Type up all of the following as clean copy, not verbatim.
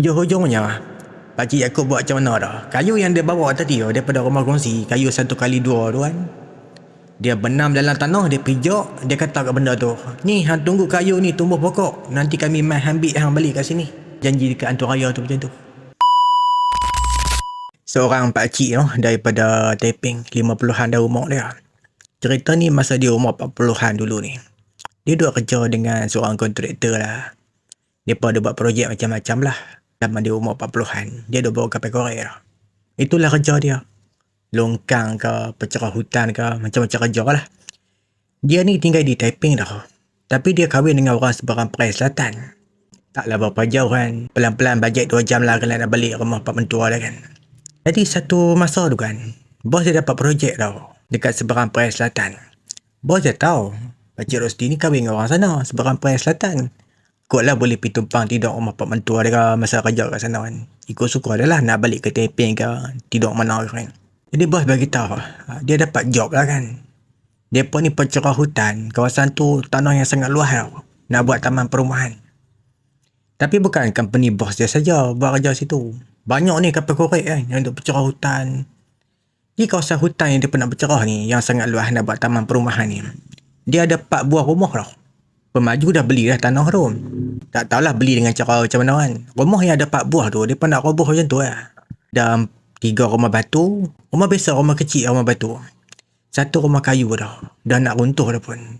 Hujung-hujungnya, Pakcik Yaakob buat macam mana dah. Kayu yang dia bawa tadi daripada rumah kongsi, kayu 1x2 tu kan, dia benam dalam tanah, dia pijak, dia kata kat benda tu, ni hang tunggu kayu ni tumbuh pokok, nanti kami mai ambil hang balik kat sini. Janji dekat hantu raya tu macam tu. Seorang pakcik daripada Taiping, 50-an dah umur dia. Cerita ni masa dia umur 40-an dulu ni. Dia duduk kerja dengan seorang kontraktor lah. Dia pun ada buat projek macam-macam lah. Zaman dia umur 40-an, dia dah bawa kapal korek dah. Itulah kerja dia. Longkang ke, pencerah hutan ke, macam-macam kerja lah. Dia ni tinggal di Taiping dah. Tapi dia kahwin dengan orang seberang Perai Selatan. Taklah berapa jauh kan. Pelan-pelan bajet 2 jam lah kalau nak balik rumah pak mentua dah kan. Jadi satu masa tu kan, bos dia dapat projek tau. Dekat seberang Perai Selatan. Bos dia tahu Pakcik Rosdi ni kahwin dengan orang sana, seberang Perai Selatan. Kot lah boleh pergi tumpang tidur rumah pak mentua dia masa kerja kat sana kan. Ikut suka dia lah nak balik ke Taiping ke, tidur mana kan. Jadi bos beritahu dia dapat job lah kan. Dia pun ni pencerah hutan, kawasan tu tanah yang sangat luas tau. Nak buat taman perumahan. Tapi bukan company bos dia saja buat kerja situ. Banyak ni kapal korek kan yang untuk pencerah hutan. Di kawasan hutan yang dia pernah pencerah ni, yang sangat luas nak buat taman perumahan ni, dia ada 4 buah rumah tau. Pemaju dah beli dah tanah tu. Tak tahulah beli dengan cara macam mana kan. Rumah yang ada 4 buah tu, dia pun nak roboh macam tu lah. Dan 3 rumah batu. Rumah biasa, rumah kecil, rumah batu. 1 rumah kayu dah. Dah nak runtuh dah pun.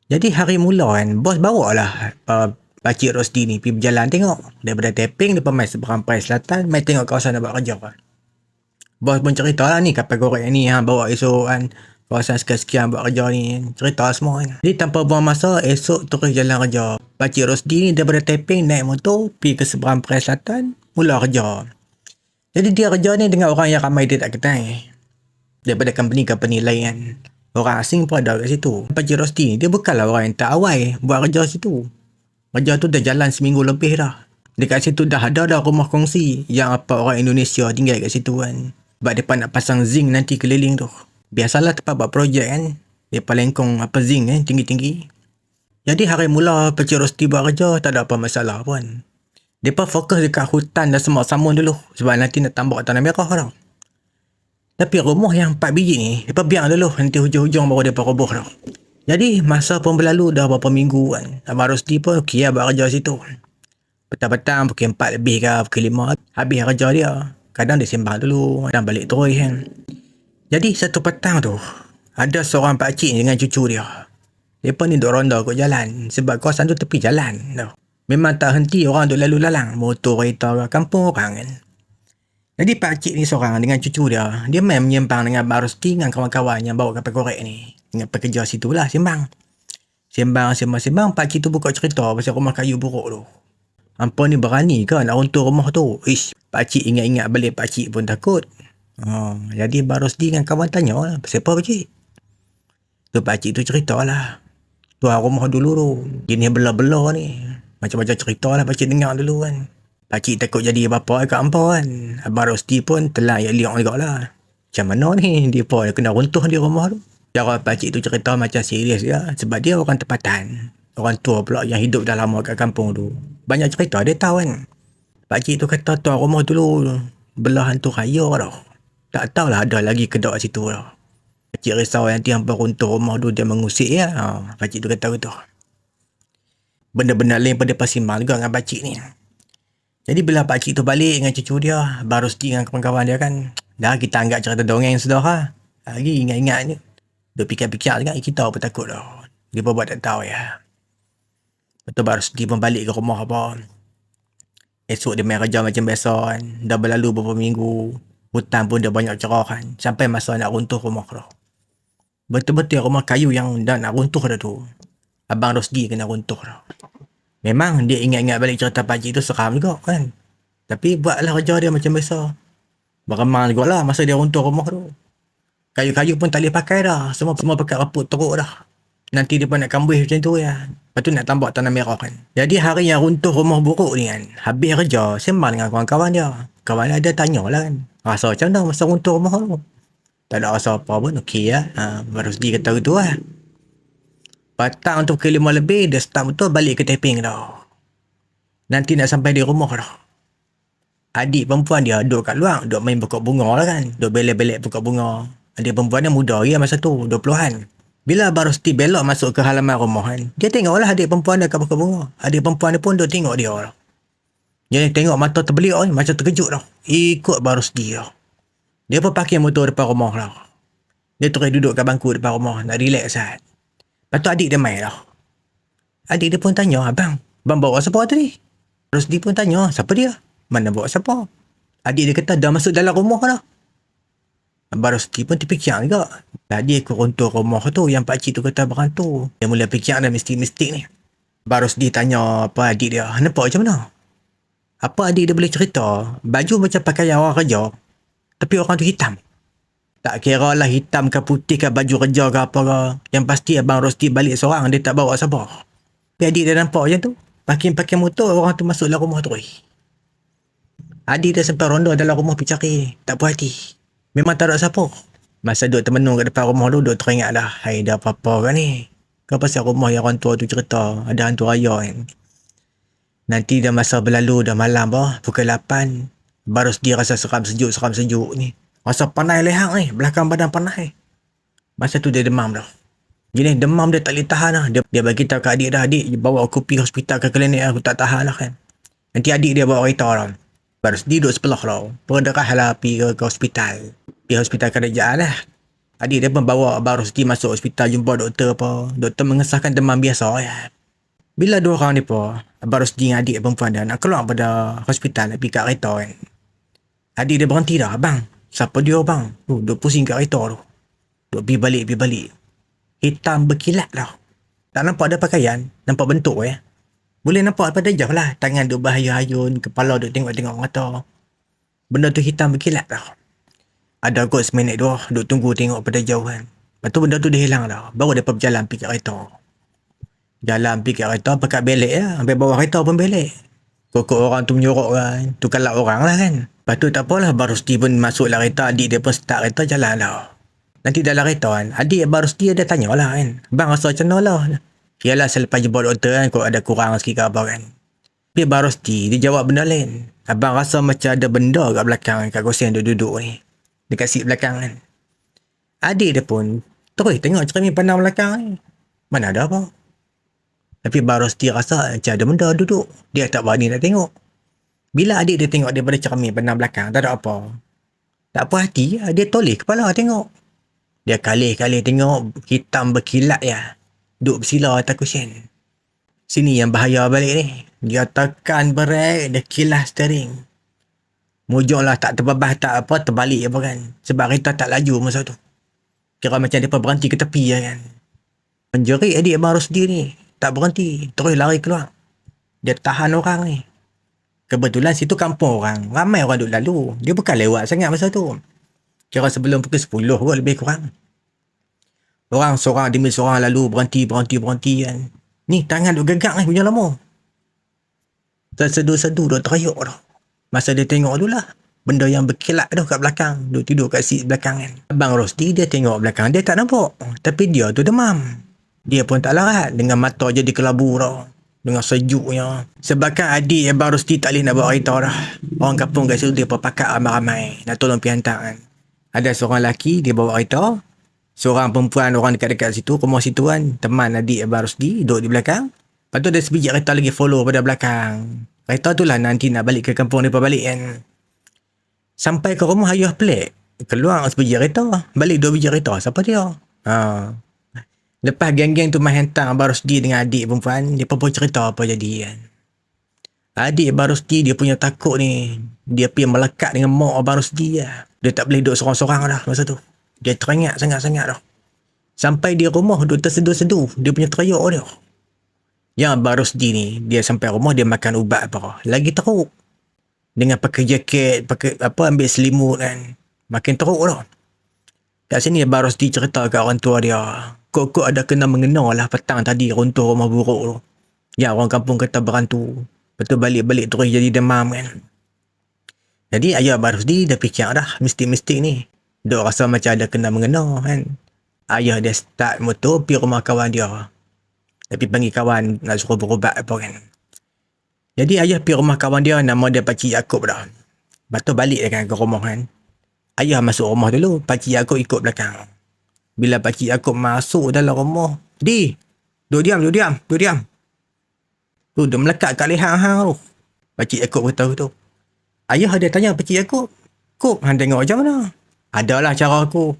Jadi hari mula kan, bos bawa lah Pakcik Rosdi ni pergi berjalan tengok. Daripada Taiping, dia main seberang Perai Selatan, main tengok kawasan nak buat kerja kan. Bos pun cerita lah ni, kapal korek ni bawa esok kan. Kawasan sekian-sekian buat kerja ni, cerita semua kan. Jadi tanpa buang masa, esok terus jalan kerja. Pakcik Rosdi ni daripada Taiping naik motor pergi ke seberang Perai Selatan, mula kerja. Jadi dia kerja ni dengan orang yang ramai dia tak kenal. Daripada company-company lain kan. Orang asing pun ada kat situ. Pakcik Rosdi ni dia bukanlah orang yang tak awal buat kerja situ. Kerja tu dah jalan seminggu lebih dah. Dekat situ dah ada rumah kongsi yang apa orang Indonesia tinggal kat situ kan. Sebab mereka nak pasang zinc nanti keliling tu. Biasalah tempat buat projek kan. Dia lengkong apa zinc kan, tinggi-tinggi. Jadi hari mula Pakcik Rosdi buat kerja, tak ada apa masalah pun. Dia fokus dekat hutan dan semak samun dulu. Sebab nanti nak tambak tanah merah tau. Tapi rumah yang 4 biji ni, dia biar dulu. Nanti hujung-hujung baru dia roboh tau. Jadi masa pun berlalu dah beberapa minggu kan. Abang Rosdi pun okey lah buat kerja situ. Petang-petang pukul 4 lebih ke pukul 5. Habis kerja dia. Kadang dia sembang dulu, kadang balik terus kan. Jadi satu petang tu, ada seorang pakcik dengan cucu dia. Dia pun ni duk ronda kot jalan. Sebab kawasan tu tepi jalan tau. Memang tak henti orang duk lalu lalang. Motor, kereta, kampung orang kan. Jadi pakcik ni seorang dengan cucu dia. Dia main menyembang dengan Abang Rosdi dengan kawan-kawan yang bawa kapal korek ni. Dengan pekerja situ lah sembang. Sembang. Pakcik tu buka cerita pasal rumah kayu buruk tu. Hampa ni berani ke nak runtuh rumah tu? Ish, pakcik ingat-ingat balik pakcik pun takut. Jadi Abang Rosdi dengan kawan tanya lah, pasal apa pakcik? Tu pakcik tu cerita lah. Tuan rumah dulu tu, jenis bela-bela ni. Macam-macam cerita lah pakcik dengar dulu kan. Pakcik takut jadi bapa kat hampa kan. Abang Rosdi pun telah liang juga lah. Macam mana ni, dia pun kena runtuh di rumah tu. Cara pakcik tu cerita macam serius dia. Sebab dia orang tempatan. Orang tua pula yang hidup dah lama kat kampung tu. Banyak cerita dia tahu kan. Pakcik tu kata tuan rumah dulu belah hantu raya tau. Tak tahulah ada lagi kedok situ tau. Pakcik risau nanti hampa runtuh rumah tu dia mengusik ya. Pakcik tu kata gitu. Benda-benda lain pun dia pasimbang juga dengan pakcik ni. Jadi bila pakcik tu balik dengan cucu dia, Abang Rosdi dengan kawan-kawan dia kan, dah kita anggap cerita dongeng sudah lah. Lagi ingat-ingat ni. Dia fikir-fikir juga, kita pun takut tau. Dia pun buat tak tahu ya. Betul Abang Rosdi pun balik ke rumah apa. Esok dia main kerja macam biasa kan. Dah berlalu beberapa minggu. Hutan pun dah banyak cerah kan. Sampai masa nak runtuh rumah tu. Betul-betul rumah kayu yang dah nak runtuh dah tu. Abang Rosdi kena runtuh dah. Memang dia ingat-ingat balik cerita pakcik tu seram juga kan. Tapi buatlah kerja dia macam biasa. Beremang juga lah masa dia runtuh rumah tu. Kayu-kayu pun tak boleh pakai dah. Semua pakai raput teruk dah. Nanti dia pun nak kambuh macam tu ya. Lepas tu nak tambak tanah merah kan. Jadi hari yang runtuh rumah buruk ni kan. Habis kerja, sembang dengan kawan-kawan dia. Kawan dia tanya lah kan. Rasa macam mana masa runtuh rumah tu? Tak ada rasa apa pun, okey lah. Baru Rosdi kata gitu lah. Petang tu pukul 5 lebih, dia start betul balik ke Taiping tau. Nanti nak sampai di rumah dah. Adik perempuan dia duduk kat luar, duduk main pokok bunga lah kan. Duduk belek-belek pokok bunga. Adik perempuan dia muda ya masa tu, 20-an. Bila Abang Rosti belok masuk ke halaman rumah kan, dia tengoklah adik perempuan dia kat pokok bunga. Adik perempuan dia pun duduk tengok dia lah. Dia tengok mata terbelik ni, macam terkejut lah. Ikut Abang Rosti lah. Dia pun parking motor depan rumah lah. Dia terus duduk kat bangku depan rumah, nak relax saat. Lepas tu adik dia main lah. Adik dia pun tanya, abang bawa siapa tadi? Rosti pun tanya, siapa dia? Mana bawa siapa? Adik dia kata dah masuk dalam rumah dah. Abang Rosti pun terfikir juga. Tadi aku runtuh rumah tu yang pakcik tu kata berhantu. Dia mula fikir dah mistik-mistik ni. Abang Rosti tanya apa adik dia, nampak macam mana? Apa adik dia boleh cerita? Baju macam pakaian orang kerja, tapi orang tu hitam. Tak kira lah hitam ke putih ke baju kerja ke apa ke. Yang pasti Abang Rosti balik seorang, dia tak bawa siapa. Tapi adik dia nampak macam tu. Parking motor, orang tu masuk dalam rumah tu. Adik dia sampai ronda dalam rumah pergi cari. Tak puas hati. Memang tak ada siapa. Masa duduk termenung kat depan rumah tu, duduk teringat lah. Hai, dah apa-apa kan ni? Kau pasal rumah yang orang tua tu cerita. Ada hantu raya kan? Nanti dah masa berlalu, dah malam bah. Pukul 8. Baru dia rasa seram sejuk ni. Rasa panas lehang ni. Belakang badan panas ni. Masa tu dia demam dah. Jadi demam dia tak boleh tahan lah. Dia bagi tahu ke adik dah. Adik bawa aku pergi hospital ke klinik. Aku tak tahan lah kan. Nanti adik dia bawa kereta lah. Baru dia duduk sebelah lah. Perderah lah pergi ke hospital. Pergi hospital kerajaan lah. Adik dia pun bawa Abang Rosti masuk hospital jumpa doktor apa. Doktor mengesahkan demam biasa ya. Bila dua orang ni pun, Abang Rosti dengan adik perempuan dia nak keluar pada hospital nak pergi kat kereta kan. Adik dia berhenti dah. Abang, siapa dia abang? Duduk pusing kat kereta tu. Duduk pergi balik. Hitam berkilat dah. Tak nampak ada pakaian. Nampak bentuk ya. Boleh nampak daripada jauh lah. Tangan duduk berhayun-hayun. Kepala duduk tengok-tengok mata. Benda tu hitam berkilat dah. Ada kot seminit dua. Duduk tunggu tengok pada jauh kan. Lepas tu benda tu dia hilang dah. Baru dia berjalan pergi kat kereta. Jalan pergi kat kereta. Pekat belek lah. Sampai bawah kereta pun belek. Kokok orang tu menyorok kan. Tu kalak orang lah kan. Lepas tu tak apalah. Abang Rosti pun masuk lah kereta. Adik dia pun start kereta jalan lah. Nanti dalam kereta kan. Adik Abang Rosti dia tanya lah kan. Abang rasa macam mana lah. Yalah selepas jumpa doktor kan. Kalau ada kurang sikit ke apa kan. Tapi Abang Rosti dia jawab benda lain. Abang rasa macam ada benda kat belakang. Kat kursi yang duduk ni. Dekat seat belakang kan. Adik dia pun terus tengok cermin pandang belakang ni. Mana ada apa. Tapi Abang Rosti rasa macam ada benda duduk. Dia tak berani nak tengok. Bila adik dia tengok daripada cermin pandang belakang. Tak ada apa. Tak puas hati. Dia toleh kepala tengok. Dia kali-kali tengok hitam berkilat ya. Duduk bersila atas kusen. Sini yang bahaya balik ni. Dia tekan brek. Dia kilas steering. Mujur lah tak terbabas tak apa. Terbalik apa kan. Sebab kereta tak laju masa tu. Kira macam dia berhenti ke tepi ya kan. Menjerit adik Abang Rosti ni. Tak berhenti. Terus lari keluar. Dia tahan orang ni. Kebetulan situ kampung orang. Ramai orang duduk lalu. Dia bukan lewat sangat masa tu. Kira sebelum pukul 10 kot lebih kurang. Orang seorang demi seorang lalu berhenti kan. Ni tangan duk gegak ni punya lama. Terseduh-seduh duk terayuk dah. Masa dia tengok tu lah. Benda yang berkilat dah kat belakang. Duk tidur kat seat belakang kan. Abang Rosti dia tengok belakang. Dia tak nampak. Tapi dia tu demam. Dia pun tak larat. Dengan mata jadi kelabu dah. Dengan sejuknya. Sebabkan adik Abang Rosti tak boleh nak bawa kereta dah. Orang kampung kat situ dia pakat ramai-ramai. Nak tolong pergi hantar kan. Ada seorang lelaki dia bawa kereta. Seorang perempuan orang dekat-dekat situ. Rumah situ kan. Teman adik Abang Rosti duduk di belakang. Lepas tu ada sebiji kereta lagi follow pada belakang. Kereta tu lah nanti nak balik ke kampung mereka balik kan. Sampai ke rumah ayah pelik. Keluar sebiji kereta. Balik 2 biji kereta. Siapa dia? Lepas geng-geng tu main hantar Abang Rosti dengan adik perempuan. Dia pun cerita apa jadi kan. Adik Abang Rosti dia punya takut ni. Dia pergi melekat dengan mak Abang Rosti lah. Dia tak boleh duduk sorang-sorang dah masa tu. Dia teringat sangat-sangat dah. Sampai di rumah duduk terseduh-seduh. Dia punya teriak dia. Yang Abang Rosti ni. Dia sampai rumah dia makan ubat apa. Lagi teruk. Dengan pakai jaket. Pakai apa ambil selimut kan. Makin teruk dah. Kat sini Abang Rosti cerita kat orang tua dia. Kok ada kena mengena lah petang tadi runtuh rumah buruk tu. Yang orang kampung kata berhantu. Betul balik-balik terus jadi demam kan. Jadi ayah Abang Rosti dah fikir dah mistik-mistik ni. Dia rasa macam ada kena mengena kan. Ayah dia start motor pergi rumah kawan dia. Tapi panggil kawan nak suruh berubat apa kan. Jadi ayah pergi rumah kawan dia, nama dia Pakcik Yaakob dah. Lepas tu balik dia kan ke rumah kan. Ayah masuk rumah dulu, Pakcik Yaakob ikut belakang. Bila Pakcik Yaakob masuk dalam rumah, duduk diam. Tu dia melekat kat leher hang tu. Pakcik Yaakob beritahu tu. Ayah ada tanya Pakcik Yaakob, "Kop, hang tengok macam mana?" "Adalah cara aku."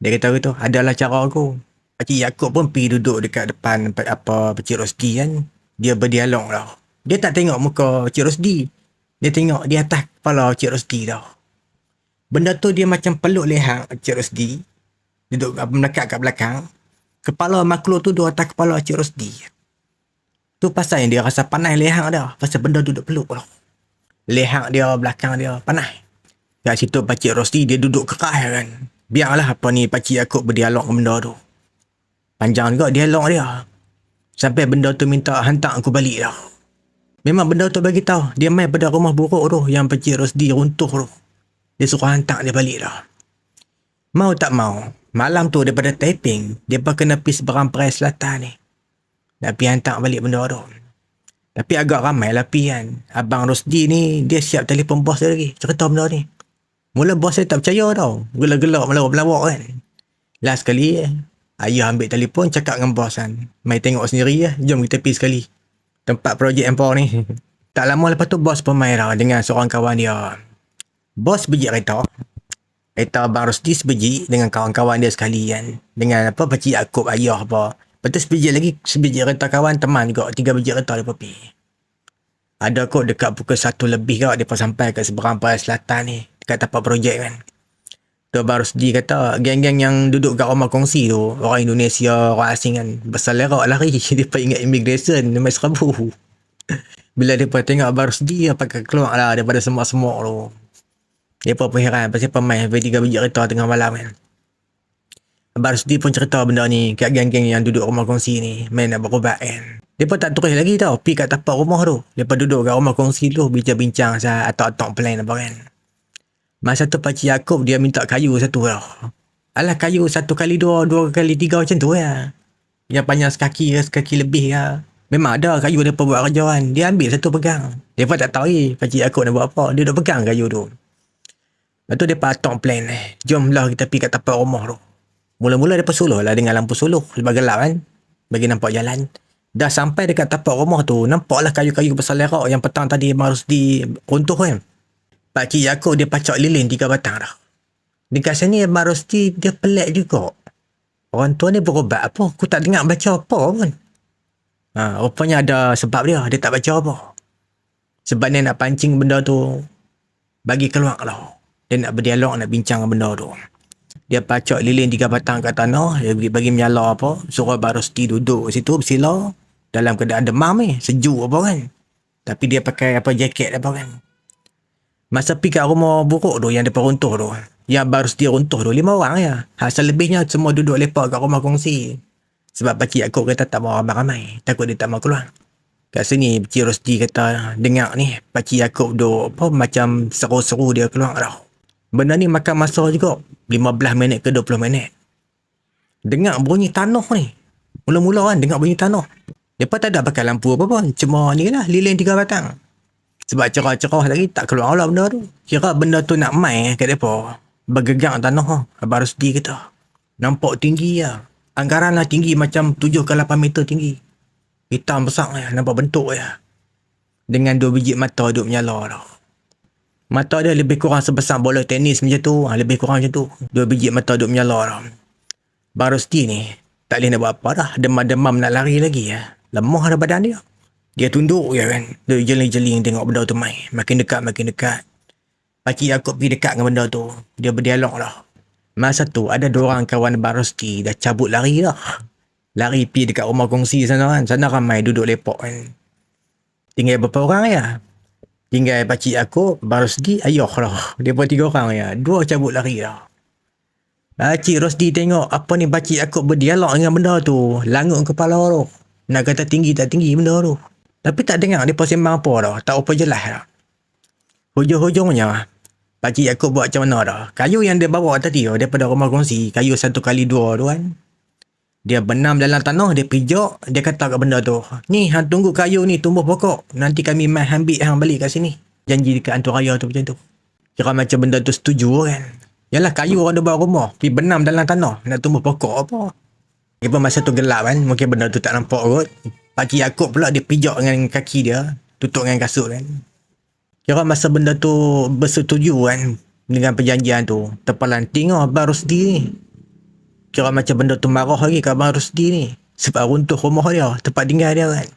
Dia kata gitu, "Adalah cara aku." Pakcik Yaakob pun pergi duduk dekat depan Pakcik Rosdi kan. Dia berdialog lah. Dia tak tengok muka Pakcik Rosdi. Dia tengok di atas kepala Pakcik Rosdi dah. Benda tu dia macam peluk leher Pakcik Rosdi. Duduk melekat kat belakang. Kepala makhluk tu duduk atas kepala Pakcik Rosdi. Tu pasal yang dia rasa panas leher dia. Pasal benda tu duduk peluk lah. Leher dia, belakang dia panas. Kat situ Pakcik Rosdi dia duduk kekal kan. Biarlah apa ni Pakcik Yaakob berdialog dengan benda tu. Panjang juga dialog dia. Sampai benda tu minta hantar aku balik dah. Memang benda tu bagi tahu dia main pada rumah buruk tu yang Pakcik Rosdi runtuh tu. Dia suruh hantar dia balik dah. Mau tak mau, malam tu daripada taping, dia pun kena pergi seberang Perai Selatan ni. Nak pergi hantar balik benda tu. Tapi agak ramai lah pergi kan. Abang Rosdi ni, dia siap telefon bos dia lagi. Cerita benda ni. Mula bos saya tak percaya tau. Gelak-gelak melawak-melawak kan. Last sekali, ayah ambil telefon cakap dengan bos kan. Mai tengok sendiri ya. Jom kita pergi sekali. Tempat projek Empor ni. Tak lama lepas tu bos pun main dah dengan seorang kawan dia. Bos biji kereta. Kereta Abang Rosdi sebiji dengan kawan-kawan dia sekalian. Dengan apa, Pakcik Yaakob, ayah apa. Lepas tu sebiji kereta kawan teman juga. 3 biji kereta dia pergi. Ada kot dekat pukul 1 lebih kot dia pun sampai kat seberang Perai Selatan ni. Dekat tapak projek kan. Tu Abang Rosdi kata, geng-geng yang duduk kat rumah kongsi tu, orang Indonesia, orang asing kan, berselerak lari. Dia pun ingat immigration, dia main serabu. Bila dia pun tengok Abang Rosdi, dia pakai keluar lah daripada semua-semua tu. Dia pun heran pasal pemain sampai 3 biji kereta tengah malam kan. Abang Rosdi pun cerita benda ni kat geng-geng yang duduk rumah kongsi ni, main nak berubat kan. Dia pun tak terus lagi tau, pergi kat tapak rumah tu. Dia pun duduk kat rumah kongsi tu, bincang-bincang pasal atok-atok plan apa kan. Masa tu Pakcik Yaakob dia minta kayu satu tau. Alah kayu 1 kali 2, 2 kali 3 macam tu ya. Yang panjang sekaki lebih ya. Memang ada kayu dia pun buat kerja kan. Dia ambil satu pegang. Dia pun tak tahu Pakcik Yaakob nak buat apa. Dia duduk pegang kayu tu. Lepas tu dia patok plan jomlah kita pergi kat tapak rumah tu. Mula-mula dia suluh lah dengan lampu suluh. Sebab gelap kan. Bagi nampak jalan. Dah sampai dekat tapak rumah tu. Nampaklah kayu-kayu besar lerak yang petang tadi harus diruntuh kan. Pakcik Yaakob dia pacak lilin 3 batang dah. Dekat sini Abang Rosdi dia pelik juga. Orang tua ni berubat apa? Aku tak dengar baca apa pun. Rupanya ada sebab dia. Dia tak baca apa. Sebab dia nak pancing benda tu bagi keluar lah. Dia nak berdialog, nak bincang benda tu. Dia pacak lilin 3 batang kat tanah. Dia bagi menyala apa. Suruh Abang Rosdi duduk situ bersila. Dalam keadaan demam ni. Sejuk apa kan. Tapi dia pakai apa jaket apa kan. Masa pergi kat rumah buruk tu yang dia runtuh tu. Yang baru dia runtuh tu 5 orang ya. Selebihnya semua duduk lepak kat rumah kongsi. Sebab Pakcik Yaakob kata tak mau ramai-ramai. Takut dia tak mau keluar. Kat sini Pakcik Rosdi kata dengar ni Pakcik Yaakob duk apa macam seru-seru dia keluar dah. Benda ni makan masa juga. 15 minit ke 20 minit. Dengar bunyi tanah ni. Mula-mula kan dengar bunyi tanah. Dia pun tak ada pakai lampu apa pun. Cuma ni lah lilin 3 batang. Sebab cerah-cerah lagi tak keluar lah benda tu. Kira benda tu nak main kat mereka. Bergegang tanah. Abang Rosdi kata. Nampak tinggi lah. Anggaran lah tinggi macam 7 ke 8 meter tinggi. Hitam besar lah. Nampak bentuk lah. Dengan 2 biji mata duduk menyala dah. Mata dia lebih kurang sebesar bola tenis macam tu. Lebih kurang macam tu. 2 biji mata duduk menyala dah. Abang Rosdi ni tak boleh nak buat apa dah. Demam-demam nak lari lagi ya. Lemah dah badan dia. Dia tunduk ya kan. Dia jeling-jeling tengok benda tu main. Makin dekat. Pakcik Yaakob pergi dekat dengan benda tu. Dia berdialog lah. Masa tu ada 2 orang kawan Abang Rosdi dah cabut lari dah. Lari pergi dekat rumah kongsi sana kan. Sana ramai duduk lepak kan. Tinggal berapa orang ya? Tinggal Pakcik Yaakob, Abang Rosdi, ayah lah. Dia pun 3 orang ya. 2 cabut lari dah. Pakcik Rosdi tengok apa ni Pakcik Yaakob berdialog dengan benda tu. Langut kepala tu. Nak kata tinggi tak tinggi benda tu. Tapi tak dengar dia sembang apa dah. Tak apa jelas dah. Hujung-hujungnya, Pakcik Yaakob buat macam mana dah. Kayu yang dia bawa tadi daripada rumah kongsi, kayu 1 kali 2 tu kan. Dia benam dalam tanah, dia pijak, dia kata kat benda tu, ni hang tunggu kayu ni tumbuh pokok, nanti kami mai ambil hang balik kat sini. Janji dekat hantu raya tu macam tu. Kira macam benda tu setuju kan. Yalah kayu orang ada buat rumah, pergi benam dalam tanah, nak tumbuh pokok apa. Dia pun masa tu gelap kan, mungkin benda tu tak nampak kot. Pakcik Yaakob pula dia pijak dengan kaki dia, tutup dengan kasut kan. Kira masa benda tu bersetuju kan dengan perjanjian tu, terpelanting Abang Rusdi ni. Kira macam benda tu marah lagi ke Abang Rusdi ni. Sebab runtuh rumah dia, tempat tinggal dia kan.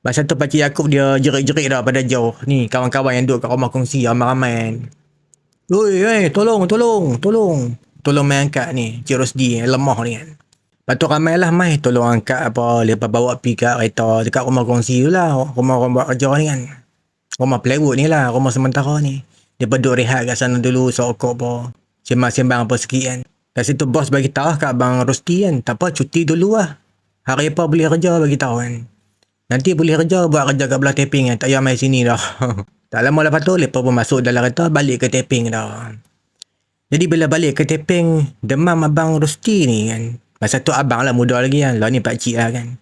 Masa tu Pakcik Yaakob dia jerit-jerit dah pada jauh. Ni kawan-kawan yang duduk kat rumah kongsi ramai-ramai kan. Oi, tolong. Tolong main angkat ni, Cik Rusdi yang lemah ni kan. Lepas tu ramai lah mai tolong angkat apa, lepas bawa pergi kat kereta dekat rumah kongsi tu lah. Rumah orang buat kerja ni kan. Rumah plywood ni lah, rumah sementara ni. Dia duduk rehat kat sana dulu, sokok apa. Sembang-sembang apa sikit kan. Kat situ bos bagi tahu kat Abang Rusdi kan, tak apa cuti dulu lah. Hari apa boleh kerja bagi tahu kan. Nanti boleh kerja, buat kerja kat belah taping kan, tak payah mai sini dah. Tak lama lepas tu, lepas pun masuk dalam kereta, balik ke taping dah. Jadi bila balik ke taping, demam Abang Rusdi ni kan. Masa tu abang lah muda lagi kan, lah ni pakcik lah kan.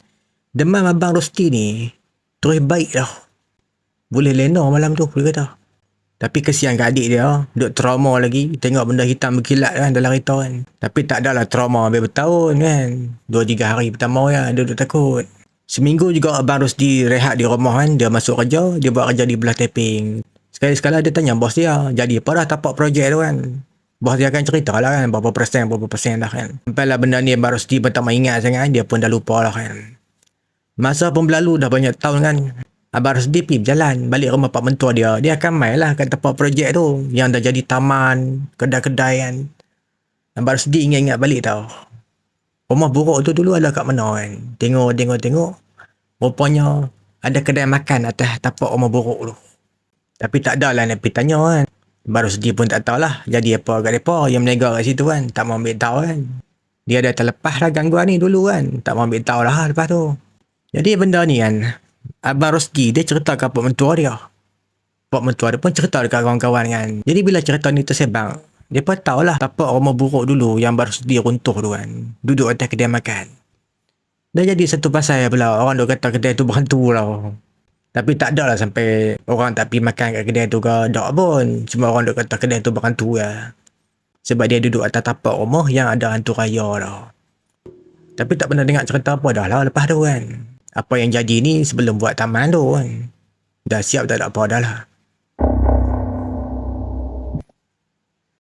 Demam Abang Rusdi ni, terus baik dah. Boleh lena malam tu, boleh kata. Tapi kesian kat adik dia, duduk trauma lagi, tengok benda hitam berkilat kan dalam kereta kan. Tapi tak adalah trauma sampai bertahun kan. 2-3 hari pertama ya, dia duduk takut. Seminggu juga Abang Rusdi rehat di rumah kan, dia masuk kerja, dia buat kerja di belah taping. Sekali-sekala dia tanya bos dia, jadi apa dah tapak projek tu kan. Bos dia akan cerita lah kan, berapa persen dah kan. Sampai lah benda ni Abang Rusdi pun tak ingat sangat, dia pun dah lupa lah kan. Masa pun berlalu dah banyak tahun kan. Abang Rusdi pergi berjalan, balik rumah pak mentua dia akan main lah kat tempat projek tu, yang dah jadi taman, kedai-kedai kan. Abang Rusdi ingat-ingat balik tau. Rumah buruk tu dulu ada kat mana kan. Tengok. Rupanya ada kedai makan atas tapak rumah buruk tu. Tapi tak ada lah nak pergi tanya kan. Abang Rusdi pun tak tahulah jadi apa kat mereka yang meniaga kat situ kan. Tak mau ambil tahu kan. Dia dah terlepas lah gangguan ni dulu kan. Tak mau ambil tahu lah lepas tu. Jadi benda ni kan, Abang Rusdi dia cerita kat pak mentua dia. Pak mentua dia pun cerita dekat kawan-kawan kan. Jadi bila cerita ni tersebar, dia pun tahulah tapak rumah buruk dulu yang Abang Rusdi runtuh tu kan. Duduk atas kedai makan. Dah jadi satu pasal pula, orang duk kata kedai tu berhantu lah. Tapi tak ada lah sampai orang tak pergi makan kat kedai tu ke, tak pun. Cuma orang duk kata kedai tu berhantu lah. Sebab dia duduk atas tapak rumah yang ada hantu raya lah. Tapi tak pernah dengar cerita apa dah lah lepas tu kan. Apa yang jadi ni sebelum buat taman tu kan. Dah siap tak ada apa dah lah.